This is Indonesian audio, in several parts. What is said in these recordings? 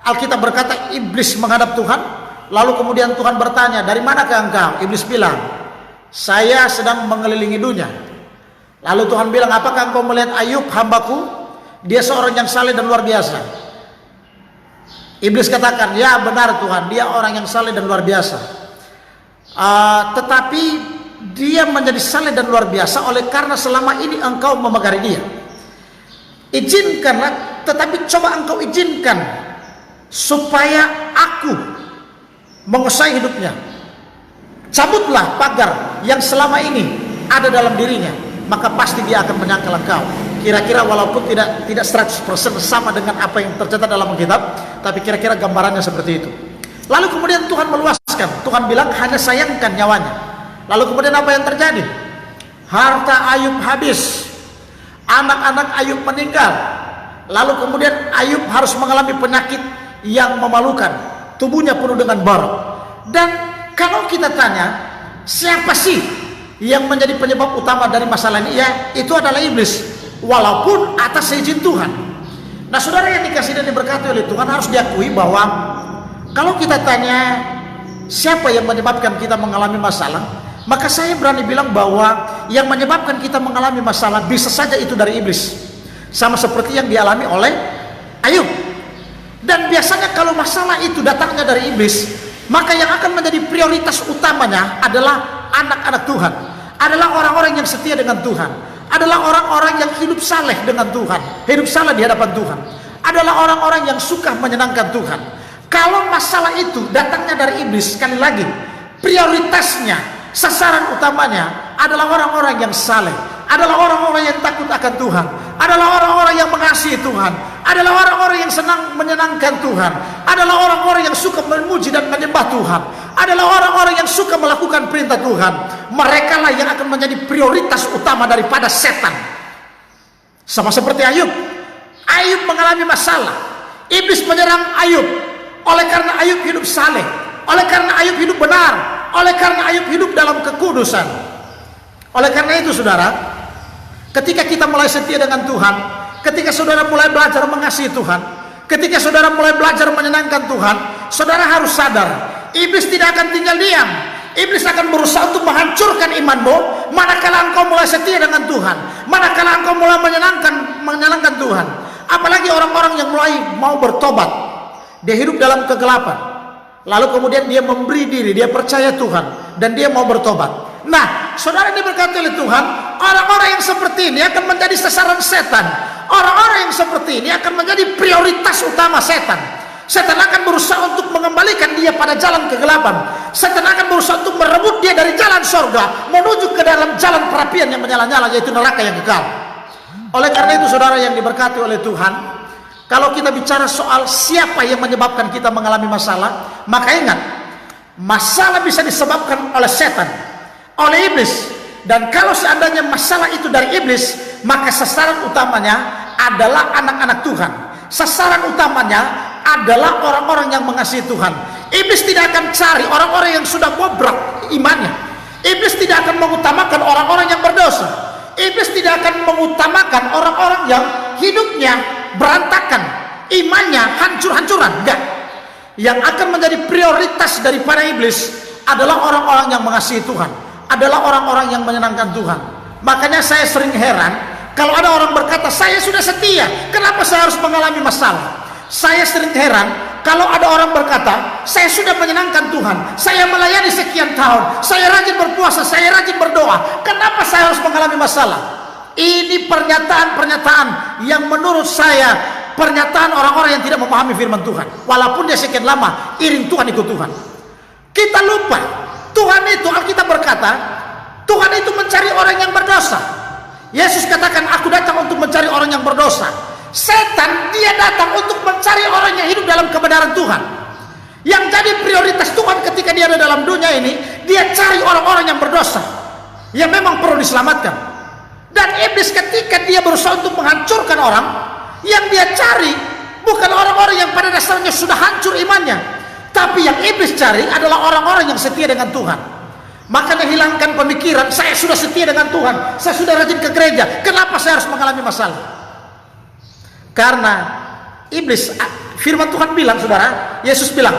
Alkitab berkata iblis menghadap Tuhan, lalu kemudian Tuhan bertanya, dari manakah engkau? Iblis bilang, saya sedang mengelilingi dunia. Lalu Tuhan bilang, apakah engkau melihat Ayub hambaku? Dia seorang yang saleh dan luar biasa. Iblis katakan, ya benar Tuhan, dia orang yang saleh dan luar biasa. Tetapi dia menjadi saleh dan luar biasa oleh karena selama ini engkau memagari dia. Izinkanlah, tetapi coba engkau izinkan supaya aku menguasai hidupnya. Cabutlah pagar yang selama ini ada dalam dirinya, maka pasti dia akan menyangkal engkau. Kira-kira walaupun tidak 100% sama dengan apa yang tercatat dalam Alkitab, tapi kira-kira gambarannya seperti itu. Lalu kemudian Tuhan meluaskan. Tuhan bilang hanya sayangkan nyawanya. Lalu kemudian apa yang terjadi? Harta Ayub habis, anak-anak Ayub meninggal. Lalu kemudian Ayub harus mengalami penyakit yang memalukan, tubuhnya penuh dengan borok. Dan kalau kita tanya, siapa sih yang menjadi penyebab utama dari masalah ini? Ya, itu adalah iblis, walaupun atas izin Tuhan. Nah, saudara yang dikasihi dan diberkati oleh Tuhan, harus diakui bahwa kalau kita tanya siapa yang menyebabkan kita mengalami masalah, maka saya berani bilang bahwa yang menyebabkan kita mengalami masalah bisa saja itu dari iblis, sama seperti yang dialami oleh Ayub. Dan biasanya kalau masalah itu datangnya dari iblis, maka yang akan menjadi prioritas utamanya adalah anak-anak Tuhan, adalah orang-orang yang setia dengan Tuhan, adalah orang-orang yang hidup saleh dengan Tuhan, hidup saleh di hadapan Tuhan, adalah orang-orang yang suka menyenangkan Tuhan. Kalau masalah itu datangnya dari iblis, sekali lagi prioritasnya, sasaran utamanya adalah orang-orang yang saleh, adalah orang-orang yang takut akan Tuhan, adalah orang-orang yang mengasihi Tuhan, adalah orang-orang yang senang menyenangkan Tuhan, adalah orang-orang yang suka memuji dan menyembah Tuhan, adalah orang-orang yang suka melakukan perintah Tuhan. Mereka lah yang akan menjadi prioritas utama daripada setan. Sama seperti Ayub. Ayub mengalami masalah, iblis menyerang Ayub oleh karena Ayub hidup saleh, oleh karena Ayub hidup benar, oleh karena Ayub hidup dalam kekudusan. Oleh karena itu saudara, ketika kita mulai setia dengan Tuhan, ketika saudara mulai belajar mengasihi Tuhan, ketika saudara mulai belajar menyenangkan Tuhan, saudara harus sadar, iblis tidak akan tinggal diam. Iblis akan berusaha untuk menghancurkan imanmu manakala engkau mulai setia dengan Tuhan, manakala engkau mulai menyenangkan Tuhan. Apalagi orang-orang yang mulai mau bertobat, dia hidup dalam kegelapan, lalu kemudian dia memberi diri, dia percaya Tuhan, dan dia mau bertobat. Nah, saudara diberkati oleh Tuhan, orang-orang yang seperti ini akan menjadi sasaran setan. Orang-orang yang seperti ini akan menjadi prioritas utama setan. Setan akan berusaha untuk mengembalikan dia pada jalan kegelapan. Setan akan berusaha untuk merebut dia dari jalan sorga menuju ke dalam jalan perapian yang menyala-nyala, yaitu neraka yang kekal. Oleh karena itu saudara yang diberkati oleh Tuhan, kalau kita bicara soal siapa yang menyebabkan kita mengalami masalah, maka ingat, masalah bisa disebabkan oleh setan, oleh iblis. Dan kalau seandainya masalah itu dari iblis, maka sasaran utamanya adalah anak-anak Tuhan. Sasaran utamanya adalah orang-orang yang mengasihi Tuhan. Iblis tidak akan cari orang-orang yang sudah bobrok imannya. Iblis tidak akan mengutamakan orang-orang yang berdosa. Iblis tidak akan mengutamakan orang-orang yang hidupnya berantakan, imannya hancur-hancuran. Enggak. Yang akan menjadi prioritas daripada iblis adalah orang-orang yang mengasihi Tuhan, adalah orang-orang yang menyenangkan Tuhan. Makanya saya sering heran kalau ada orang berkata, saya sudah setia, kenapa saya harus mengalami masalah? Saya sering heran kalau ada orang berkata, saya sudah menyenangkan Tuhan, saya melayani sekian tahun, saya rajin berpuasa, saya rajin berdoa, kenapa saya harus mengalami masalah? Ini pernyataan-pernyataan yang menurut saya pernyataan orang-orang yang tidak memahami firman Tuhan. Walaupun dia sekian lama iring Tuhan, ikut Tuhan. Kita lupa, Tuhan itu, Alkitab berkata, Tuhan itu mencari orang yang berdosa. Yesus katakan, aku datang untuk mencari orang yang berdosa. Setan, dia datang untuk mencari orang yang hidup dalam kebenaran Tuhan. Yang jadi prioritas Tuhan ketika dia ada dalam dunia ini, dia cari orang-orang yang berdosa, yang memang perlu diselamatkan. Dan iblis ketika dia berusaha untuk menghancurkan orang, yang dia cari bukan orang-orang yang pada dasarnya sudah hancur imannya, tapi yang iblis cari adalah orang-orang yang setia dengan Tuhan. Makanya hilangkan pemikiran, saya sudah setia dengan Tuhan, saya sudah rajin ke gereja, kenapa saya harus mengalami masalah? Karena iblis, Firman Tuhan bilang, saudara, Yesus bilang,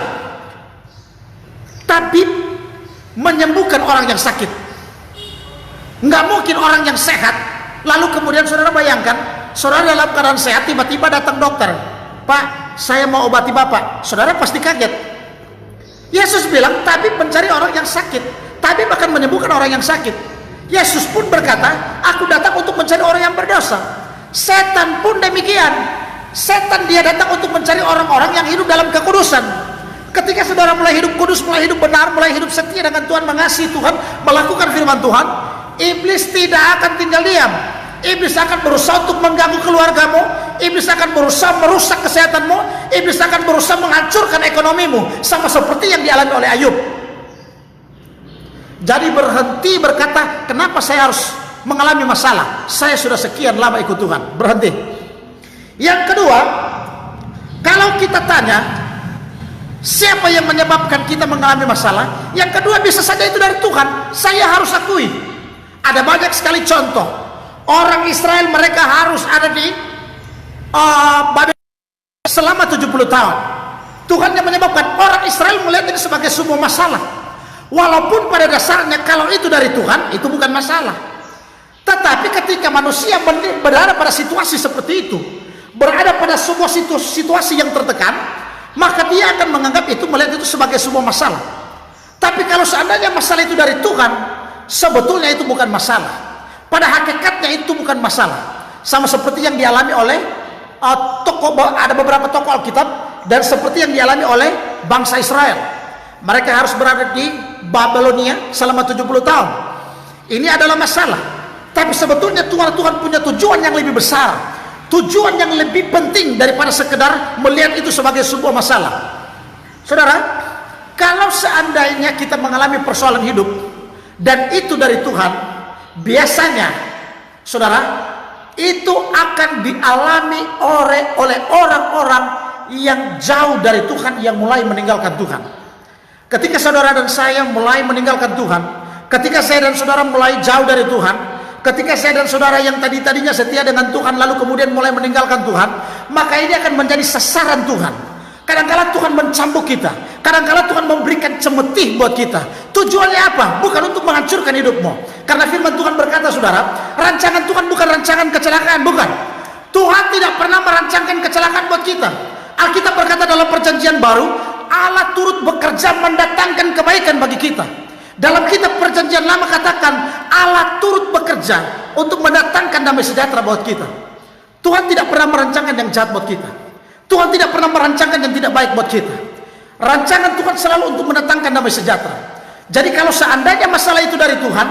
tabib menyembuhkan orang yang sakit. Nggak mungkin orang yang sehat, lalu kemudian saudara bayangkan, saudara dalam keadaan sehat, tiba-tiba datang dokter, Pak, saya mau obati Bapak. Saudara pasti kaget. Yesus bilang, tabib mencari orang yang sakit, tabib akan menyembuhkan orang yang sakit. Yesus pun berkata, aku datang untuk mencari orang yang berdosa. Setan pun demikian. Setan dia datang untuk mencari orang-orang yang hidup dalam kekudusan. Ketika saudara mulai hidup kudus, mulai hidup benar, mulai hidup setia dengan Tuhan, mengasihi Tuhan, melakukan firman Tuhan, iblis tidak akan tinggal diam. Iblis akan berusaha untuk mengganggu keluargamu, iblis akan berusaha merusak kesehatanmu, iblis akan berusaha menghancurkan ekonomimu, sama seperti yang dialami oleh Ayub. Jadi berhenti berkata, kenapa saya harus mengalami masalah? Saya sudah sekian lama ikut Tuhan. Berhenti. Yang kedua, kalau kita tanya siapa yang menyebabkan kita mengalami masalah, yang kedua bisa saja itu dari Tuhan. Saya harus akui, ada banyak sekali contoh. Orang Israel mereka harus ada di Babel selama 70 tahun. Tuhan yang menyebabkan orang Israel melihat ini sebagai sebuah masalah. Walaupun pada dasarnya kalau itu dari Tuhan, itu bukan masalah. Tetapi ketika manusia berada pada situasi seperti itu, berada pada sebuah situasi yang tertekan, maka dia akan menganggap itu, melihat itu sebagai sebuah masalah. Tapi kalau seandainya masalah itu dari Tuhan, sebetulnya itu bukan masalah. Pada hakikatnya itu bukan masalah. Sama seperti yang dialami oleh ada beberapa tokoh Alkitab, dan seperti yang dialami oleh bangsa Israel. Mereka harus berada di Babelonia selama 70 tahun. Ini adalah masalah. Tapi sebetulnya Tuhan punya tujuan yang lebih besar, tujuan yang lebih penting daripada sekedar melihat itu sebagai sebuah masalah. Saudara, kalau seandainya kita mengalami persoalan hidup dan itu dari Tuhan, biasanya saudara, itu akan dialami oleh orang-orang yang jauh dari Tuhan, yang mulai meninggalkan Tuhan. Ketika saudara dan saya mulai meninggalkan Tuhan, ketika saya dan saudara mulai jauh dari Tuhan, ketika saya dan saudara yang tadinya setia dengan Tuhan lalu kemudian mulai meninggalkan Tuhan, maka ini akan menjadi sasaran Tuhan. Kadang-kala Tuhan mencambuk kita, kadang-kala Tuhan memberikan cemeti buat kita. Tujuannya apa? Bukan untuk menghancurkan hidupmu. Karena firman Tuhan berkata, saudara, rancangan Tuhan bukan rancangan kecelakaan, bukan. Tuhan tidak pernah merancangkan kecelakaan buat kita. Alkitab berkata dalam perjanjian baru, Allah turut bekerja mendatangkan kebaikan bagi kita. Dalam kitab perjanjian lama katakan, Allah turut bekerja untuk mendatangkan damai sejahtera buat kita. Tuhan tidak pernah merancangkan yang jahat buat kita. Tuhan tidak pernah merancangkan yang tidak baik buat kita. Rancangan Tuhan selalu untuk mendatangkan damai sejahtera. Jadi kalau seandainya masalah itu dari Tuhan,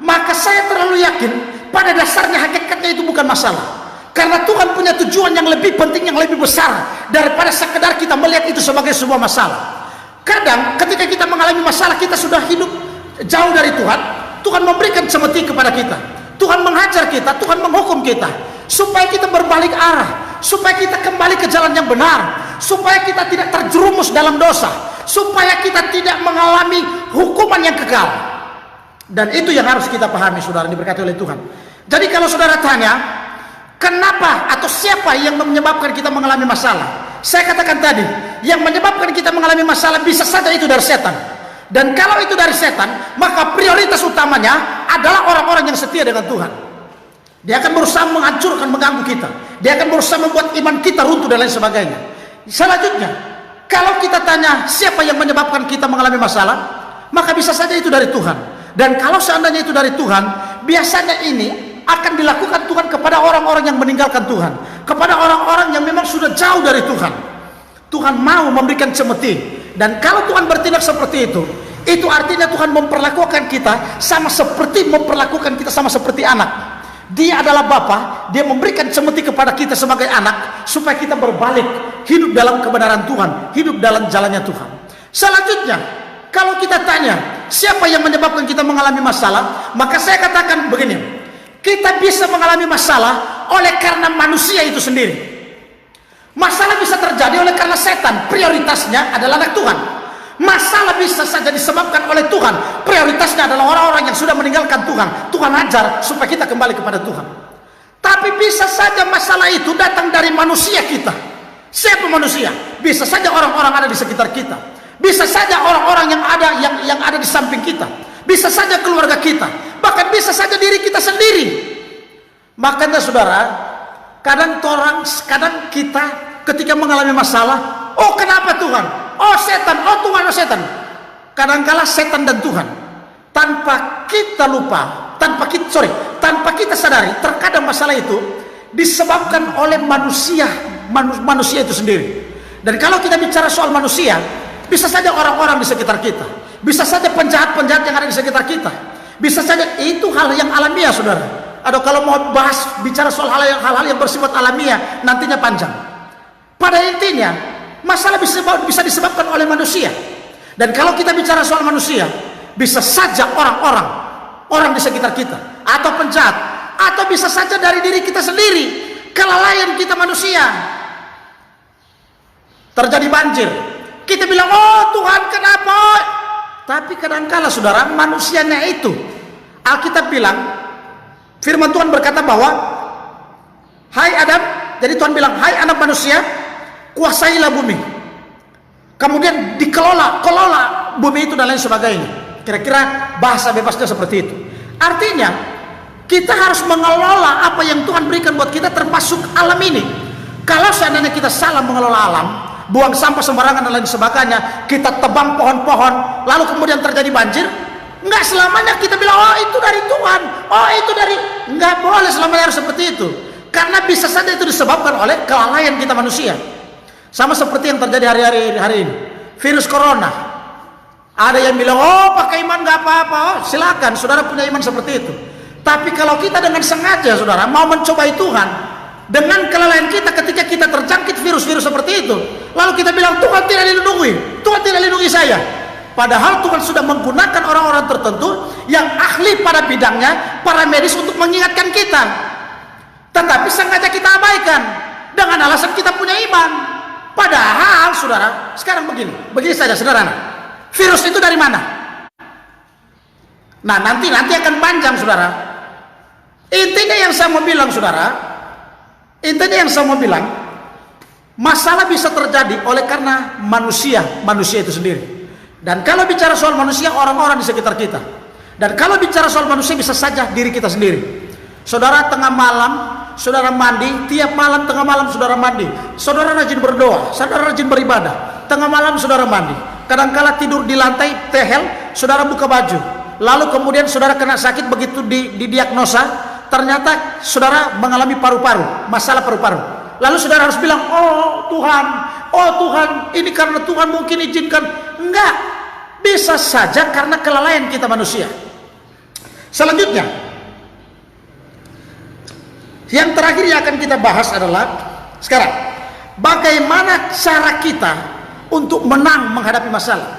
maka saya terlalu yakin pada dasarnya hakikatnya itu bukan masalah. Karena Tuhan punya tujuan yang lebih penting, yang lebih besar daripada sekedar kita melihat itu sebagai sebuah masalah. Kadang ketika kita mengalami masalah, kita sudah hidup jauh dari Tuhan, Tuhan memberikan cemeti kepada kita, Tuhan menghajar kita, Tuhan menghukum kita, supaya kita berbalik arah, supaya kita kembali ke jalan yang benar, supaya kita tidak terjerumus dalam dosa, supaya kita tidak mengalami hukuman yang kekal. Dan itu yang harus kita pahami, saudara, diberkati oleh Tuhan. Jadi kalau saudara tanya, kenapa atau siapa yang menyebabkan kita mengalami masalah? Saya katakan tadi, yang menyebabkan kita mengalami masalah bisa saja itu dari setan. Dan kalau itu dari setan, maka prioritas utamanya adalah orang-orang yang setia dengan Tuhan. Dia akan berusaha menghancurkan, mengganggu kita. Dia akan berusaha membuat iman kita runtuh dan lain sebagainya. Selanjutnya, kalau kita tanya siapa yang menyebabkan kita mengalami masalah, maka bisa saja itu dari Tuhan. Dan kalau seandainya itu dari Tuhan, biasanya ini akan dilakukan Tuhan kepada orang-orang yang meninggalkan Tuhan, kepada orang-orang yang memang sudah jauh dari Tuhan. Tuhan mau memberikan cemeti. Dan kalau Tuhan bertindak seperti itu artinya Tuhan memperlakukan kita sama seperti anak. Dia adalah Bapa, dia memberikan cemeti kepada kita sebagai anak, supaya kita berbalik, hidup dalam kebenaran Tuhan, hidup dalam jalannya Tuhan. Selanjutnya, kalau kita tanya siapa yang menyebabkan kita mengalami masalah, maka saya katakan begini, kita bisa mengalami masalah oleh karena manusia itu sendiri. Masalah bisa terjadi oleh karena setan, prioritasnya adalah anak Tuhan. Masalah bisa saja disebabkan oleh Tuhan, prioritasnya adalah orang-orang yang sudah meninggalkan Tuhan. Tuhan ajar supaya kita kembali kepada Tuhan. Tapi bisa saja masalah itu datang dari manusia kita. Siapa manusia? Bisa saja orang-orang ada di sekitar kita. Bisa saja orang-orang yang ada di samping kita. Bisa saja keluarga kita. Bahkan bisa saja diri kita sendiri. Makanya saudara, kadang kita ketika mengalami masalah, oh kenapa Tuhan? Oh setan, oh Tuhan, oh setan. Kadangkala setan dan Tuhan, tanpa kita lupa, tanpa kita sadari, terkadang masalah itu disebabkan oleh manusia itu sendiri. Dan kalau kita bicara soal manusia, bisa saja orang-orang di sekitar kita, bisa saja penjahat-penjahat yang ada di sekitar kita, bisa saja itu hal yang alamiah, saudara. Atau kalau mau bicara soal hal-hal yang bersifat alamiah, nantinya panjang. Pada intinya, masalah bisa disebabkan oleh manusia. Dan kalau kita bicara soal manusia, bisa saja orang di sekitar kita, atau penjahat, atau bisa saja dari diri kita sendiri, kelalaian kita manusia. Terjadi banjir, kita bilang, oh Tuhan kenapa? Tapi kadangkala saudara, manusianya itu, Alkitab bilang, firman Tuhan berkata bahwa, hai Adam, jadi Tuhan bilang, hai anak manusia, kuasailah bumi. Kemudian kelola bumi itu dan lain sebagainya. Kira-kira bahasa bebasnya seperti itu. Artinya, kita harus mengelola apa yang Tuhan berikan buat kita, termasuk alam ini. Kalau seandainya kita salah mengelola alam, buang sampah sembarangan dan lain sebagainya, kita tebang pohon-pohon, lalu kemudian terjadi banjir, nggak selamanya kita bilang, oh itu dari Tuhan, oh itu dari, nggak boleh selamanya harus seperti itu. Karena bisa saja itu disebabkan oleh kelalaian kita manusia. Sama seperti yang terjadi hari ini, virus corona. Ada yang bilang, oh pakai iman nggak apa-apa. Oh, silakan, saudara punya iman seperti itu. Tapi kalau kita dengan sengaja, saudara, mau mencobai Tuhan dengan kelalaian kita ketika kita terjangkit virus-virus seperti itu, lalu kita bilang, Tuhan tidak dilindungi, Tuhan tidak lindungi saya. Padahal Tuhan sudah menggunakan orang-orang tertentu yang ahli pada bidangnya, para medis, untuk mengingatkan kita. Tetapi sengaja kita abaikan dengan alasan kita punya iman. Padahal saudara, sekarang begini saja sederhana. Virus itu dari mana? Nah, nanti akan panjang, saudara. Intinya yang saya mau bilang, saudara, masalah bisa terjadi oleh karena manusia itu sendiri. Dan kalau bicara soal manusia, orang-orang di sekitar kita. Dan kalau bicara soal manusia, bisa saja diri kita sendiri. Saudara tengah malam, saudara mandi, tiap malam tengah malam saudara mandi, saudara rajin berdoa, saudara rajin beribadah, tengah malam saudara mandi, kadangkala tidur di lantai tehel, saudara buka baju, lalu kemudian saudara kena sakit, begitu didiagnosa, ternyata saudara mengalami paru-paru, masalah paru-paru, lalu saudara harus bilang, oh Tuhan, ini karena Tuhan mungkin izinkan. Enggak, bisa saja karena kelalaian kita manusia. Selanjutnya, yang terakhir yang akan kita bahas adalah sekarang, bagaimana cara kita untuk menang menghadapi masalah.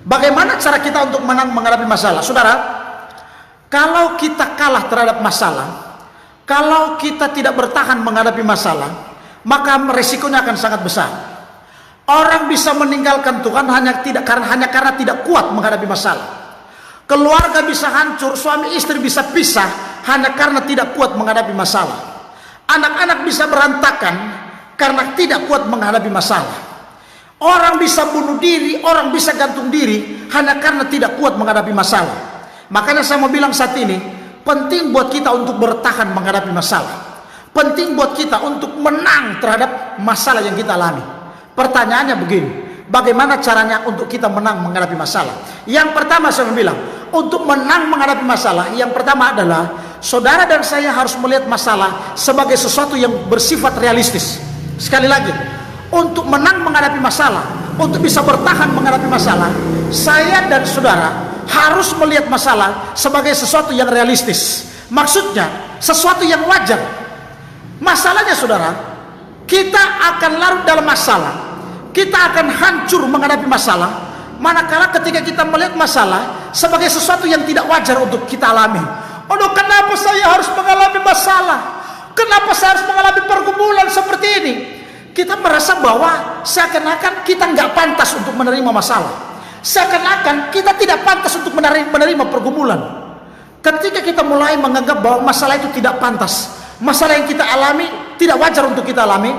Bagaimana cara kita untuk menang menghadapi masalah? Saudara, kalau kita kalah terhadap masalah, kalau kita tidak bertahan menghadapi masalah, maka resikonya akan sangat besar. Orang bisa meninggalkan Tuhan hanya karena tidak kuat menghadapi masalah. Keluarga bisa hancur, suami istri bisa pisah hanya karena tidak kuat menghadapi masalah. Anak-anak bisa berantakan karena tidak kuat menghadapi masalah. Orang bisa bunuh diri, orang bisa gantung diri hanya karena tidak kuat menghadapi masalah. Makanya saya mau bilang saat ini, penting buat kita untuk bertahan menghadapi masalah. Penting buat kita untuk menang terhadap masalah yang kita alami. Pertanyaannya begini, bagaimana caranya untuk kita menang menghadapi masalah? Yang pertama saya bilang, untuk menang menghadapi masalah, yang pertama adalah saudara dan saya harus melihat masalah sebagai sesuatu yang bersifat realistis. Sekali lagi, untuk menang menghadapi masalah, untuk bisa bertahan menghadapi masalah, saya dan saudara harus melihat masalah sebagai sesuatu yang realistis. Maksudnya, sesuatu yang wajar. Masalahnya saudara, kita akan larut dalam masalah, kita akan hancur menghadapi masalah manakala ketika kita melihat masalah sebagai sesuatu yang tidak wajar untuk kita alami. Oh, kenapa saya harus mengalami masalah? Kenapa saya harus mengalami pergumulan seperti ini? Kita merasa bahwa seakan-akan kita nggak pantas untuk menerima masalah. Seakan-akan kita tidak pantas untuk menerima pergumulan. Ketika kita mulai menganggap bahwa masalah itu tidak pantas, masalah yang kita alami tidak wajar untuk kita alami,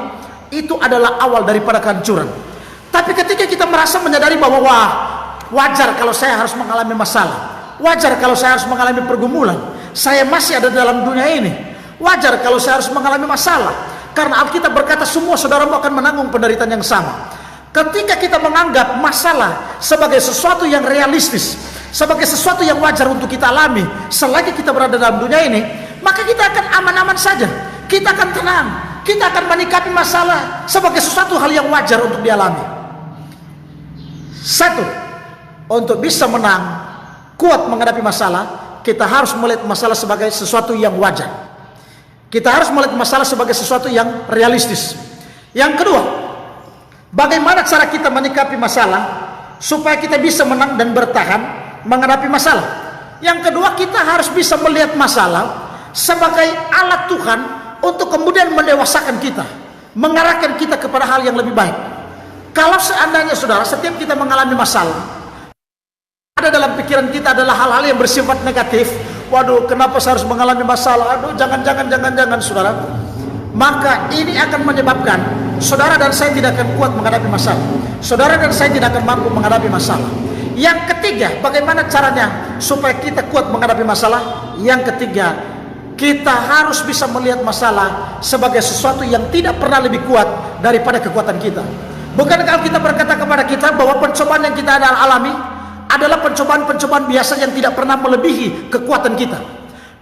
itu adalah awal daripada kehancuran. Tapi ketika kita merasa menyadari bahwa wah, wajar kalau saya harus mengalami masalah, wajar kalau saya harus mengalami pergumulan, saya masih ada dalam dunia ini, wajar kalau saya harus mengalami masalah, karena Alkitab berkata semua saudaramu akan menanggung penderitaan yang sama. Ketika kita menganggap masalah sebagai sesuatu yang realistis, sebagai sesuatu yang wajar untuk kita alami selagi kita berada dalam dunia ini, maka kita akan aman-aman saja, kita akan tenang, kita akan menyikapi masalah sebagai sesuatu hal yang wajar untuk dialami. Satu, untuk bisa menang, kuat menghadapi masalah, kita harus melihat masalah sebagai sesuatu yang wajar. Kita harus melihat masalah sebagai sesuatu yang realistis. Yang kedua, bagaimana cara kita menyikapi masalah supaya kita bisa menang dan bertahan menghadapi masalah? Yang kedua, kita harus bisa melihat masalah sebagai alat Tuhan untuk kemudian mendewasakan kita, mengarahkan kita kepada hal yang lebih baik. Kalau seandainya saudara, setiap kita mengalami masalah, ada dalam pikiran kita adalah hal-hal yang bersifat negatif, waduh kenapa saya harus mengalami masalah, aduh jangan saudara, maka ini akan menyebabkan saudara dan saya tidak akan kuat menghadapi masalah. Saudara dan saya tidak akan mampu menghadapi masalah. Yang ketiga, bagaimana caranya supaya kita kuat menghadapi masalah? Yang ketiga, kita harus bisa melihat masalah sebagai sesuatu yang tidak pernah lebih kuat daripada kekuatan kita. Bukankah kita berkata kepada kita bahwa pencobaan yang kita alami adalah pencobaan-pencobaan biasa yang tidak pernah melebihi kekuatan kita.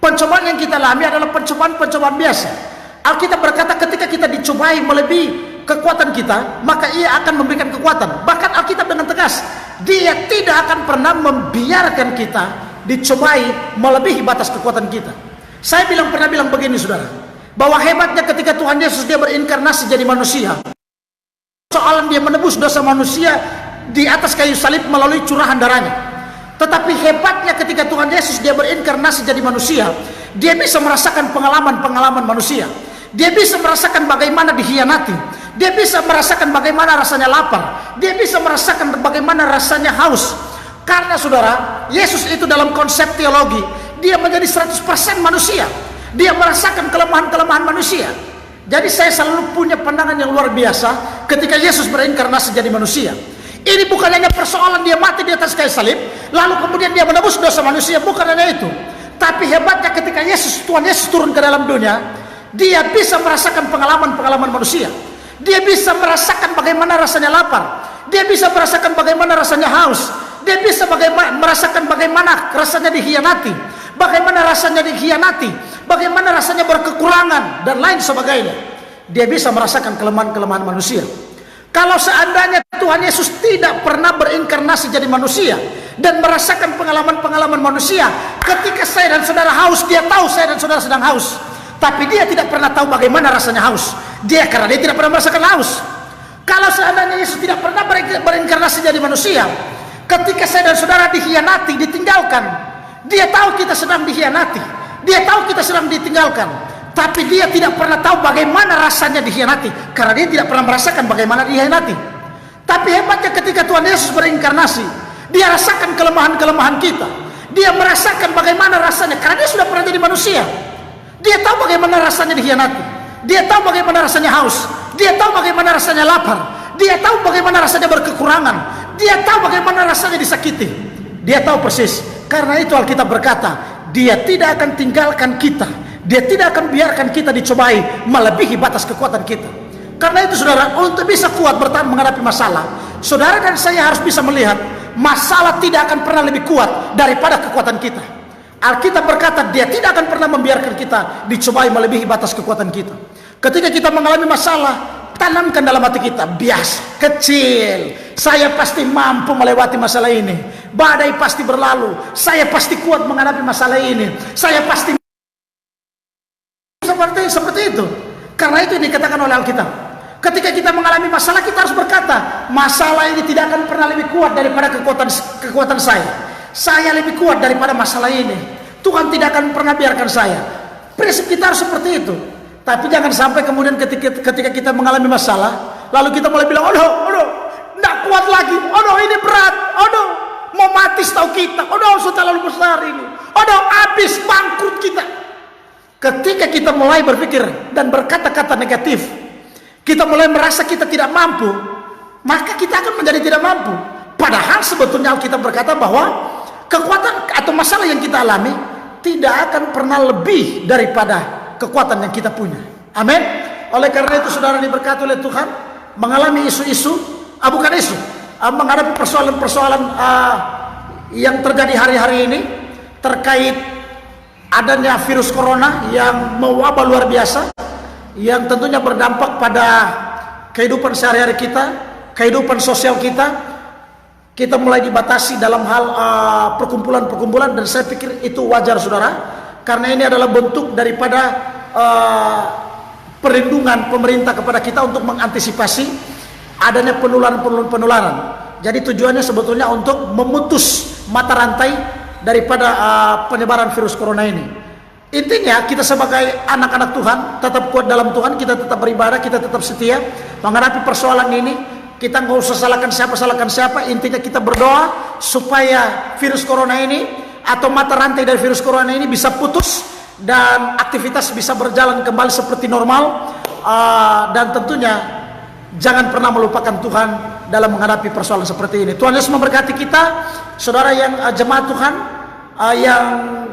Pencobaan yang kita alami adalah pencobaan-pencobaan biasa. Alkitab berkata ketika kita dicobai melebihi kekuatan kita, maka ia akan memberikan kekuatan. Bahkan Alkitab dengan tegas, dia tidak akan pernah membiarkan kita dicobai melebihi batas kekuatan kita. Saya pernah bilang begini saudara, bahwa hebatnya ketika Tuhan Yesus dia berinkarnasi jadi manusia, soalan dia menebus dosa manusia di atas kayu salib melalui curahan darahnya. Tetapi hebatnya ketika Tuhan Yesus dia berinkarnasi jadi manusia, dia bisa merasakan pengalaman-pengalaman manusia. Dia bisa merasakan bagaimana dikhianati, dia bisa merasakan bagaimana rasanya lapar, dia bisa merasakan bagaimana rasanya haus. Karena saudara, Yesus itu dalam konsep teologi, dia menjadi 100% manusia. Dia merasakan kelemahan-kelemahan manusia. Jadi saya selalu punya pandangan yang luar biasa ketika Yesus berinkarnasi jadi manusia. Ini bukan hanya persoalan dia mati di atas kayu salib, lalu kemudian dia menebus dosa manusia, bukan hanya itu. Tapi hebatnya ketika Tuhan Yesus turun ke dalam dunia, dia bisa merasakan pengalaman-pengalaman manusia. Dia bisa merasakan bagaimana rasanya lapar, dia bisa merasakan bagaimana rasanya haus, dia bisa merasakan bagaimana rasanya dikhianati, bagaimana rasanya berkekurangan dan lain sebagainya. Dia bisa merasakan kelemahan-kelemahan manusia. Kalau seandainya Tuhan Yesus tidak pernah berinkarnasi jadi manusia dan merasakan pengalaman-pengalaman manusia, ketika saya dan saudara haus, dia tahu saya dan saudara sedang haus, tapi dia tidak pernah tahu bagaimana rasanya haus. Karena dia tidak pernah merasakan haus. Kalau seandainya Yesus tidak pernah berinkarnasi jadi manusia, ketika saya dan saudara dikhianati, ditinggalkan, dia tahu kita sedang dikhianati, dia tahu kita sedang ditinggalkan, tapi dia tidak pernah tahu bagaimana rasanya dikhianati, karena dia tidak pernah merasakan bagaimana dikhianati. Tapi hebatnya ketika Tuhan Yesus berinkarnasi, dia rasakan kelemahan-kelemahan kita, dia merasakan bagaimana rasanya, karena dia sudah pernah jadi manusia. Dia tahu bagaimana rasanya dikhianati, dia tahu bagaimana rasanya haus, dia tahu bagaimana rasanya lapar, dia tahu bagaimana rasanya berkekurangan, dia tahu bagaimana rasanya disakiti. Dia tahu persis. Karena itu Alkitab berkata, dia tidak akan tinggalkan kita, dia tidak akan biarkan kita dicobai melebihi batas kekuatan kita. Karena itu saudara, untuk bisa kuat bertahan menghadapi masalah, saudara dan saya harus bisa melihat masalah tidak akan pernah lebih kuat daripada kekuatan kita. Alkitab berkata dia tidak akan pernah membiarkan kita dicobai melebihi batas kekuatan kita. Ketika kita mengalami masalah, tanamkan dalam hati kita, biasa, kecil, saya pasti mampu melewati masalah ini, badai pasti berlalu, saya pasti kuat menghadapi masalah ini, saya pasti seperti itu. Karena itu dikatakan oleh Alkitab, ketika kita mengalami masalah, kita harus berkata, masalah ini tidak akan pernah lebih kuat daripada kekuatan saya. Saya lebih kuat daripada masalah ini. Tuhan tidak akan pernah biarkan saya. Prinsip kita harus seperti itu. Tapi jangan sampai kemudian ketika kita mengalami masalah, lalu kita mulai bilang, aduh, tidak kuat lagi, aduh ini berat, aduh mau mati setahu kita, aduh sudah terlalu besar ini, aduh habis, bangkrut kita. Ketika kita mulai berpikir dan berkata-kata negatif, kita mulai merasa kita tidak mampu, maka kita akan menjadi tidak mampu. Padahal sebetulnya Alkitab berkata bahwa kekuatan atau masalah yang kita alami tidak akan pernah lebih daripada kekuatan yang kita punya. Amin. Oleh karena itu saudara diberkati oleh Tuhan, mengalami menghadapi persoalan-persoalan yang terjadi hari-hari ini terkait adanya virus corona yang mewabah luar biasa, yang tentunya berdampak pada kehidupan sehari-hari kita, kehidupan sosial kita. Kita mulai dibatasi dalam hal perkumpulan-perkumpulan, dan saya pikir itu wajar saudara, karena ini adalah bentuk daripada perlindungan pemerintah kepada kita untuk mengantisipasi adanya penularan. Jadi tujuannya sebetulnya untuk memutus mata rantai daripada penyebaran virus corona ini. Intinya kita sebagai anak-anak Tuhan tetap kuat dalam Tuhan, kita tetap beribadah, kita tetap setia menghadapi persoalan ini. Kita nggak usah salahkan siapa. Intinya kita berdoa supaya virus corona ini atau mata rantai dari virus corona ini bisa putus dan aktivitas bisa berjalan kembali seperti normal. Dan tentunya jangan pernah melupakan Tuhan dalam menghadapi persoalan seperti ini. Tuhan Yesus memberkati kita, saudara yang jemaat Tuhan yang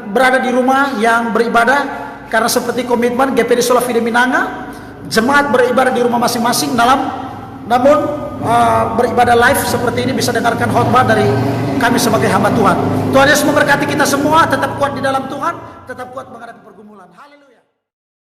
berada di rumah, yang beribadah, karena seperti komitmen GPD Solafide Minanga, jemaat beribadah di rumah masing-masing namun beribadah live seperti ini bisa dengarkan khotbah dari kami sebagai hamba Tuhan. Tuhan Yesus memberkati kita semua, tetap kuat di dalam Tuhan, tetap kuat menghadapi pergumulan. Haleluya.